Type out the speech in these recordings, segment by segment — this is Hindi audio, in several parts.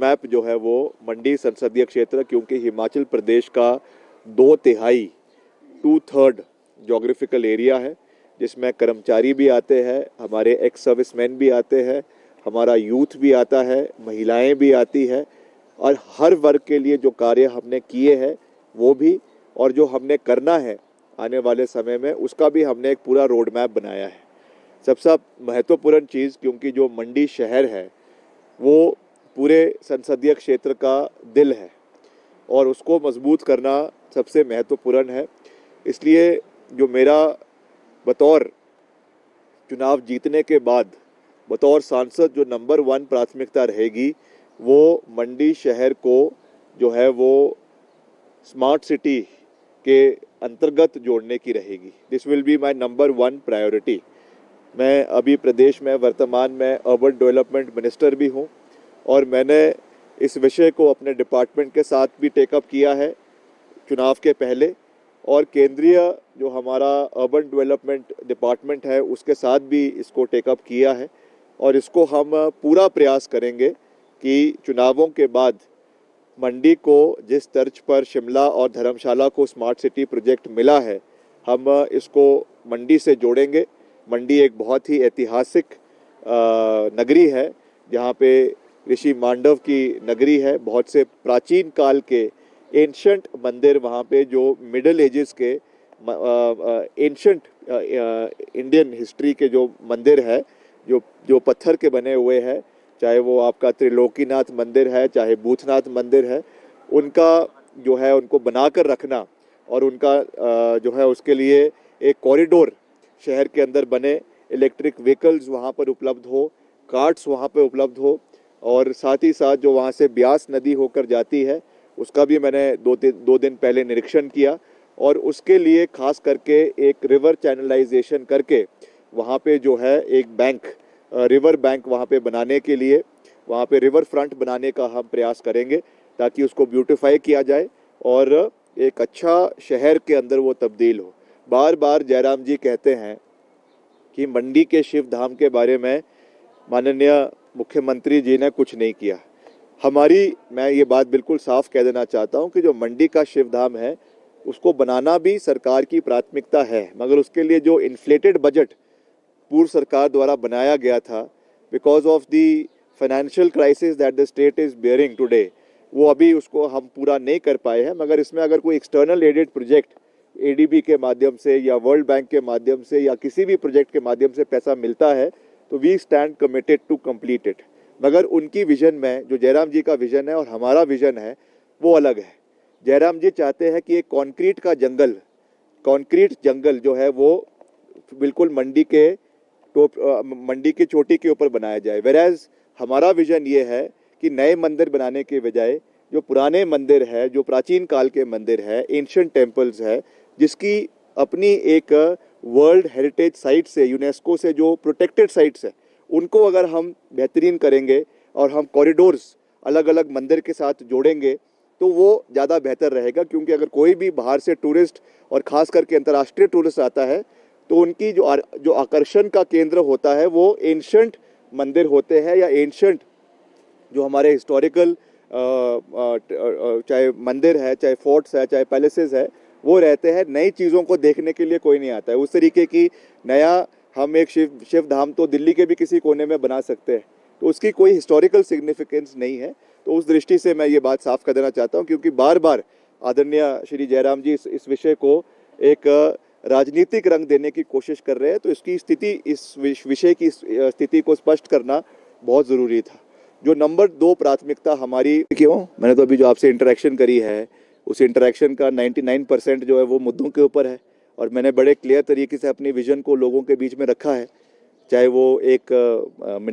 मैप जो है वो मंडी संसदीय क्षेत्र, क्योंकि हिमाचल प्रदेश का 2/3 2/3 जोग्राफिकल एरिया है, जिसमें कर्मचारी भी आते हैं, हमारे एक्स सर्विसमैन भी आते हैं, हमारा यूथ भी आता है, महिलाएं भी आती है, और हर वर्ग के लिए जो कार्य हमने किए हैं वो भी, और जो हमने करना है आने वाले समय में उसका भी हमने एक पूरा रोड मैप बनाया है। सबसे महत्वपूर्ण चीज़, क्योंकि जो मंडी शहर है वो पूरे संसदीय क्षेत्र का दिल है और उसको मजबूत करना सबसे महत्वपूर्ण है। इसलिए जो मेरा बतौर चुनाव जीतने के बाद बतौर सांसद जो नंबर 1 प्राथमिकता रहेगी वो मंडी शहर को जो है वो स्मार्ट सिटी के अंतर्गत जोड़ने की रहेगी। This will be my number 1 priority. मैं अभी प्रदेश में वर्तमान में अर्बन डेवलपमेंट मिनिस्टर भी हूँ और मैंने इस विषय को अपने डिपार्टमेंट के साथ भी टेकअप किया है चुनाव के पहले, और केंद्रीय जो हमारा अर्बन डेवलपमेंट डिपार्टमेंट है उसके साथ भी इसको टेकअप किया है, और इसको हम पूरा प्रयास करेंगे कि चुनावों के बाद मंडी को जिस तर्ज पर शिमला और धर्मशाला को स्मार्ट सिटी प्रोजेक्ट मिला है, हम इसको मंडी से जोड़ेंगे। मंडी एक बहुत ही ऐतिहासिक नगरी है, जहाँ पे ऋषि मांडव की नगरी है। बहुत से प्राचीन काल के एंशंट मंदिर वहाँ पे, जो मिडल एजेस के एंशंट इंडियन हिस्ट्री के जो मंदिर है, जो पत्थर के बने हुए हैं, चाहे वो आपका त्रिलोकीनाथ मंदिर है, चाहे भूतनाथ मंदिर है, उनका जो है उनको बनाकर रखना, और उनका जो है उसके लिए एक कॉरिडोर शहर के अंदर बने, इलेक्ट्रिक व्हीकल्स वहाँ पर उपलब्ध हो, कार्ट्स वहाँ पे उपलब्ध हो, और साथ ही साथ जो वहाँ से ब्यास नदी होकर जाती है उसका भी मैंने दो दिन पहले निरीक्षण किया, और उसके लिए खास करके एक रिवर चैनलाइजेशन करके वहाँ पे जो है एक बैंक, रिवर बैंक वहाँ पे बनाने के लिए, वहाँ पे रिवर फ्रंट बनाने का हम प्रयास करेंगे ताकि उसको ब्यूटिफाई किया जाए और एक अच्छा शहर के अंदर वो तब्दील हो। बार बार जयराम जी कहते हैं कि मंडी के शिव धाम के बारे में माननीय मुख्यमंत्री जी ने कुछ नहीं किया। मैं ये बात बिल्कुल साफ कह देना चाहता हूँ कि जो मंडी का शिव धाम है उसको बनाना भी सरकार की प्राथमिकता है, मगर उसके लिए जो इन्फ्लेटेड बजट पूर्व सरकार द्वारा बनाया गया था, because of the financial crisis that the state is bearing today, वो अभी उसको हम पूरा नहीं कर पाए हैं। मगर इसमें अगर कोई एक्सटर्नल एडेड प्रोजेक्ट एडीबी के माध्यम से या वर्ल्ड बैंक के माध्यम से या किसी भी प्रोजेक्ट के माध्यम से पैसा मिलता है तो we stand committed to complete it. मगर उनकी विजन में, जो जयराम जी का विजन है और हमारा विजन है, वो अलग है। जयराम जी चाहते हैं कि एक कंक्रीट जंगल जो है वो बिल्कुल मंडी की चोटी के ऊपर बनाया जाए। वेराज हमारा विजन ये है कि नए मंदिर बनाने के बजाय जो पुराने मंदिर है, जो प्राचीन काल के मंदिर है, एंशिएंट टेम्पल्स है, जिसकी अपनी एक वर्ल्ड हेरिटेज साइट से, यूनेस्को से जो प्रोटेक्टेड साइट्स है, उनको अगर हम बेहतरीन करेंगे और हम कॉरिडोर्स अलग अलग मंदिर के साथ जोड़ेंगे तो वो ज़्यादा बेहतर रहेगा। क्योंकि अगर कोई भी बाहर से टूरिस्ट और ख़ास करके अंतर्राष्ट्रीय टूरिस्ट आता है तो उनकी जो आकर्षण का केंद्र होता है वो एंशिएंट मंदिर होते हैं, या एंशिएंट जो हमारे हिस्टोरिकल चाहे मंदिर है, चाहे फोर्ट्स है, चाहे पैलेसेस है, वो रहते हैं। नई चीज़ों को देखने के लिए कोई नहीं आता है। उस तरीके की नया हम एक शिव धाम तो दिल्ली के भी किसी कोने में बना सकते हैं, तो उसकी कोई हिस्टोरिकल सिग्निफिकेंस नहीं है। तो उस दृष्टि से मैं ये बात साफ कर देना चाहता हूँ, क्योंकि बार बार आदरणीय श्री जयराम जी इस विषय को एक राजनीतिक रंग देने की कोशिश कर रहे हैं, तो इसकी स्थिति, इस विषय की स्थिति को स्पष्ट करना बहुत ज़रूरी था। जो नंबर 2 प्राथमिकता हमारी, क्यों मैंने तो अभी जो आपसे इंटरेक्शन करी है उस इंटरेक्शन का 99% जो है वो मुद्दों के ऊपर है, और मैंने बड़े क्लियर तरीके से अपनी विजन को लोगों के बीच में रखा है, चाहे वो एक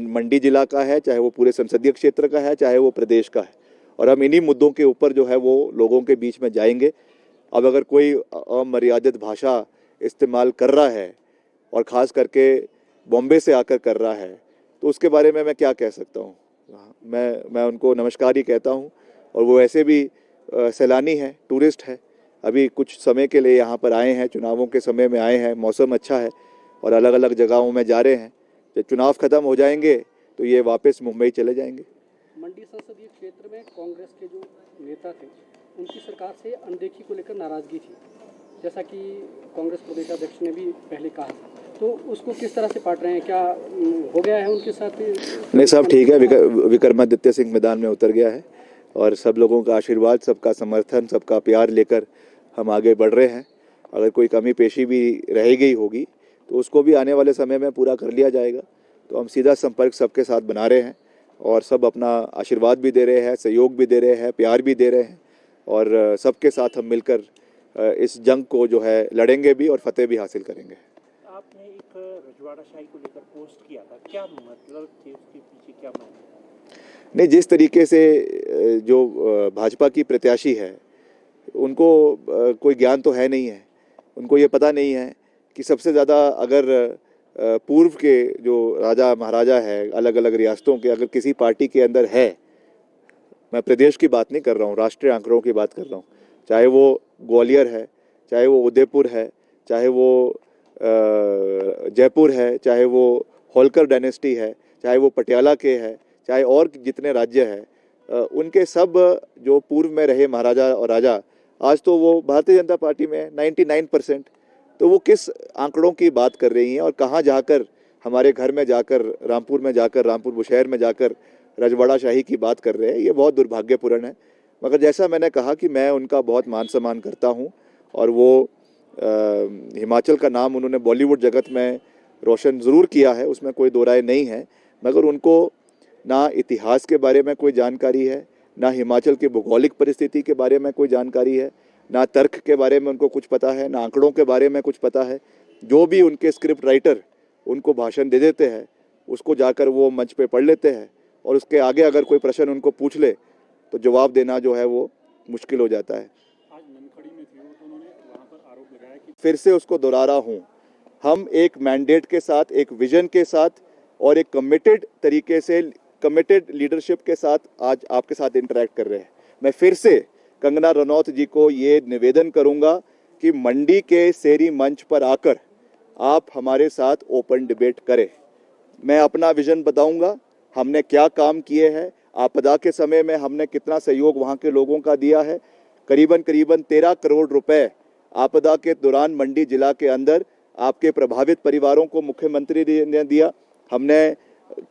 मंडी जिला का है, चाहे वो पूरे संसदीय क्षेत्र का है, चाहे वो प्रदेश का है, और हम इन्हीं मुद्दों के ऊपर जो है वो लोगों के बीच में जाएंगे। अब अगर कोई अमर्यादित भाषा इस्तेमाल कर रहा है और ख़ास करके बॉम्बे से आकर कर रहा है, तो उसके बारे में मैं क्या कह सकता हूँ। मैं उनको नमस्कार ही कहता हूँ, और वो ऐसे भी सैलानी है, टूरिस्ट है, अभी कुछ समय के लिए यहाँ पर आए हैं, चुनावों के समय में आए हैं, मौसम अच्छा है और अलग अलग जगहों में जा रहे हैं। जब चुनाव ख़त्म हो जाएंगे तो ये वापस मुंबई चले जाएंगे। मंडी संसदीय क्षेत्र में कांग्रेस के जो नेता थे उनकी सरकार से अनदेखी को लेकर नाराजगी थी, जैसा कि कांग्रेस प्रदेशाध्यक्ष ने भी पहले कहा था, तो उसको किस तरह से पाट रहे हैं? क्या हो गया है उनके साथ? नहीं, सब ठीक है। विक्रमादित्य सिंह मैदान में उतर गया है और सब लोगों का आशीर्वाद, सबका समर्थन, सबका प्यार लेकर हम आगे बढ़ रहे हैं। अगर कोई कमी पेशी भी रह गई होगी तो उसको भी आने वाले समय में पूरा कर लिया जाएगा। तो हम सीधा संपर्क सबके साथ बना रहे हैं और सब अपना आशीर्वाद भी दे रहे हैं, सहयोग भी दे रहे हैं, प्यार भी दे रहे हैं और सबके साथ हम मिलकर इस जंग को जो है लड़ेंगे भी और फतेह भी हासिल करेंगे। आपने एक रजवाड़ाशाही को लेकर पोस्ट किया था, क्या मतलब थे उसके पीछे, क्या मायने? नहीं, जिस तरीके से जो भाजपा की प्रत्याशी है उनको कोई ज्ञान तो है नहीं है, उनको ये पता नहीं है कि सबसे ज़्यादा अगर पूर्व के जो राजा महाराजा है अलग अलग रियासतों के, अगर किसी पार्टी के अंदर है, मैं प्रदेश की बात नहीं कर रहा हूँ, राष्ट्रीय आंकड़ों की बात कर रहा हूँ, चाहे वो ग्वालियर है, चाहे वो उदयपुर है, चाहे वो जयपुर है, चाहे वो होलकर डायनेस्टी है, चाहे वो पटियाला के है, चाहे और जितने राज्य हैं, उनके सब जो पूर्व में रहे महाराजा और राजा आज तो वो भारतीय जनता पार्टी में 99%। तो वो किस आंकड़ों की बात कर रही हैं और कहाँ जाकर, हमारे घर में जाकर, रामपुर में जाकर, रामपुर बुशहर में जाकर रजवाड़ाशाही की बात कर रहे हैं, ये बहुत दुर्भाग्यपूर्ण है। मगर जैसा मैंने कहा कि मैं उनका बहुत मान सम्मान करता हूँ और वो हिमाचल का नाम उन्होंने बॉलीवुड जगत में रोशन ज़रूर किया है, उसमें कोई दो राय नहीं है। मगर उनको ना इतिहास के बारे में कोई जानकारी है, ना हिमाचल की भौगोलिक परिस्थिति के बारे में कोई जानकारी है, ना तर्क के बारे में उनको कुछ पता है, ना आंकड़ों के बारे में कुछ पता है। जो भी उनके स्क्रिप्ट राइटर उनको भाषण दे देते हैं उसको जाकर वो मंच पे पढ़ लेते हैं और उसके आगे अगर कोई प्रश्न उनको पूछ ले तो जवाब देना जो है वो मुश्किल हो जाता है। आज ननखड़ी में थे वो, तो उन्होंने वहाँ पर आरोप लगाया कि फिर से उसको दोहरा हूँ, हम एक मैंडेट के साथ, एक विजन के साथ और एक कमिटेड तरीके से, कमिटेड लीडरशिप के साथ आज आपके साथ इंटरेक्ट कर रहे हैं। मैं फिर से कंगना रनौत जी को ये निवेदन करूंगा कि मंडी के शेरी मंच पर आकर आप हमारे साथ ओपन डिबेट करें। मैं अपना विजन बताऊंगा, हमने क्या काम किए हैं, आपदा के समय में हमने कितना सहयोग वहाँ के लोगों का दिया है। करीबन 13 करोड़ रुपए आपदा के दौरान मंडी जिला के अंदर आपके प्रभावित परिवारों को मुख्यमंत्री ने दिया। हमने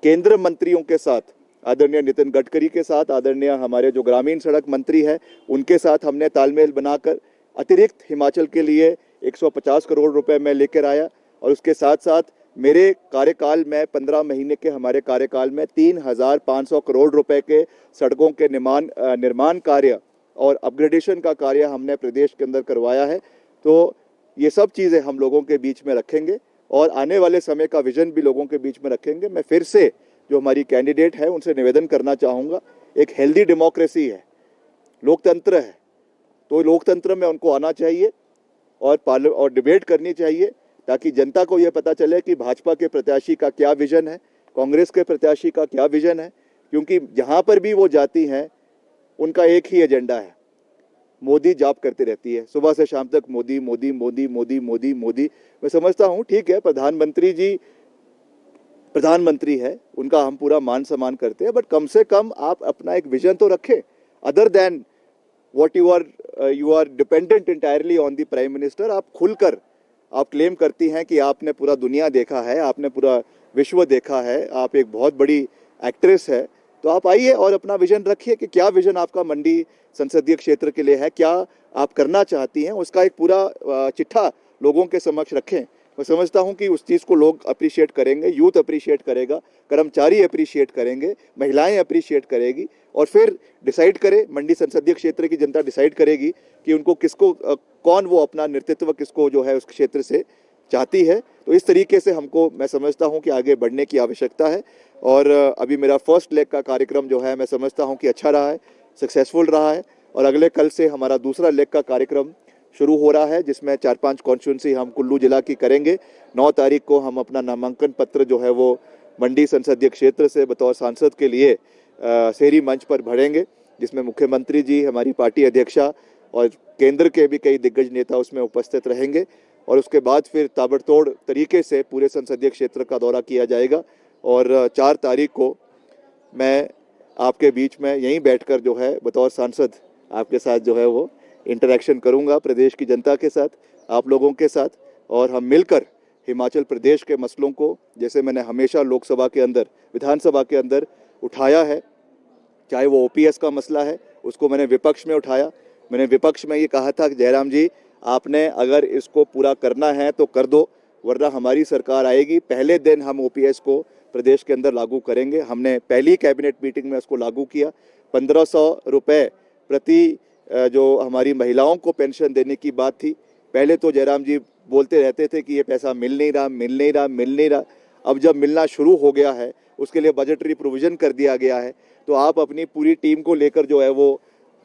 केंद्र मंत्रियों के साथ, आदरणीय नितिन गडकरी के साथ, आदरणीय हमारे जो ग्रामीण सड़क मंत्री हैं उनके साथ हमने तालमेल बनाकर अतिरिक्त हिमाचल के लिए 150 करोड़ रुपए मैं लेकर आया और उसके साथ साथ मेरे कार्यकाल में 15 महीने के हमारे कार्यकाल में 3,500 करोड़ रुपए के सड़कों के निर्माण कार्य और अपग्रेडेशन का कार्य हमने प्रदेश के अंदर करवाया है। तो ये सब चीज़ें हम लोगों के बीच में रखेंगे और आने वाले समय का विजन भी लोगों के बीच में रखेंगे। मैं फिर से जो हमारी कैंडिडेट है उनसे निवेदन करना चाहूँगा, एक हेल्दी डेमोक्रेसी है, लोकतंत्र है, तो लोकतंत्र में उनको आना चाहिए और डिबेट करनी चाहिए ताकि जनता को यह पता चले कि भाजपा के प्रत्याशी का क्या विजन है, कांग्रेस के प्रत्याशी का क्या विजन है। क्योंकि जहाँ पर भी वो जाती हैं उनका एक ही एजेंडा है, मोदी जाप करती रहती है सुबह से शाम तक, मोदी मोदी मोदी मोदी मोदी मोदी। मैं समझता हूँ ठीक है, प्रधानमंत्री जी प्रधानमंत्री है, उनका हम पूरा मान सम्मान करते हैं, बट कम से कम आप अपना एक विजन तो रखें, other than what you are dependent entirely on the prime minister. आप खुलकर आप क्लेम करती हैं कि आपने पूरा दुनिया देखा है, आपने पूरा विश्व देखा है, आप एक बहुत बड़ी एक्ट्रेस है, तो आप आइए और अपना विजन रखिए कि क्या विजन आपका मंडी संसदीय क्षेत्र के लिए है, क्या आप करना चाहती हैं, उसका एक पूरा चिट्ठा लोगों के समक्ष रखें। मैं समझता हूं कि उस चीज़ को लोग अप्रिशिएट करेंगे, यूथ अप्रिशिएट करेगा, कर्मचारी अप्रिशिएट करेंगे, महिलाएं अप्रिशिएट करेगी और फिर डिसाइड करे, मंडी संसदीय क्षेत्र की जनता डिसाइड करेगी कि उनको किसको कौन वो अपना नेतृत्व किसको जो है उस क्षेत्र से चाहती है। तो इस तरीके से हमको, मैं समझता हूं कि आगे बढ़ने की आवश्यकता है। और अभी मेरा फर्स्ट लेग का कार्यक्रम जो है मैं समझता हूं कि अच्छा रहा है, सक्सेसफुल रहा है और अगले कल से हमारा दूसरा लेग का कार्यक्रम शुरू हो रहा है जिसमें 4-5 कॉन्स्टिट्यूंसी हम कुल्लू जिला की करेंगे। 9 तारीख को हम अपना नामांकन पत्र जो है वो मंडी संसदीय क्षेत्र से बतौर सांसद के लिए शेरी मंच पर भरेंगे, जिसमें मुख्यमंत्री जी, हमारी पार्टी अध्यक्षा और केंद्र के भी कई दिग्गज नेता उसमें उपस्थित रहेंगे। और उसके बाद फिर ताबड़तोड़ तरीके से पूरे संसदीय क्षेत्र का दौरा किया जाएगा और 4 तारीख को मैं आपके बीच में यहीं बैठकर जो है बतौर सांसद आपके साथ जो है वो इंटरेक्शन करूंगा, प्रदेश की जनता के साथ, आप लोगों के साथ, और हम मिलकर हिमाचल प्रदेश के मसलों को, जैसे मैंने हमेशा लोकसभा के अंदर, विधानसभा के अंदर उठाया है, चाहे वो ओपीएस का मसला है, उसको मैंने विपक्ष में उठाया। मैंने विपक्ष में ये कहा था कि जयराम जी, आपने अगर इसको पूरा करना है तो कर दो, वरना हमारी सरकार आएगी, पहले दिन हम ओपीएस को प्रदेश के अंदर लागू करेंगे। हमने पहली कैबिनेट मीटिंग में उसको लागू किया। 1500 रुपये प्रति जो हमारी महिलाओं को पेंशन देने की बात थी, पहले तो जयराम जी बोलते रहते थे कि ये पैसा मिल नहीं रहा। अब जब मिलना शुरू हो गया है, उसके लिए बजटरी प्रोविज़न कर दिया गया है, तो आप अपनी पूरी टीम को लेकर जो है वो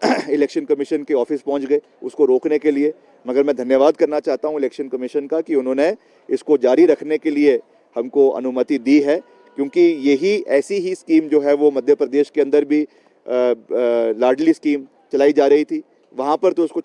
इलेक्शन कमीशन के ऑफिस पहुंच गए उसको रोकने के लिए। मगर मैं धन्यवाद करना चाहता हूं इलेक्शन कमीशन का कि उन्होंने इसको जारी रखने के लिए हमको अनुमति दी है, क्योंकि यही ऐसी ही स्कीम जो है वो मध्य प्रदेश के अंदर भी लाडली स्कीम चलाई जा रही थी, वहां पर तो उसको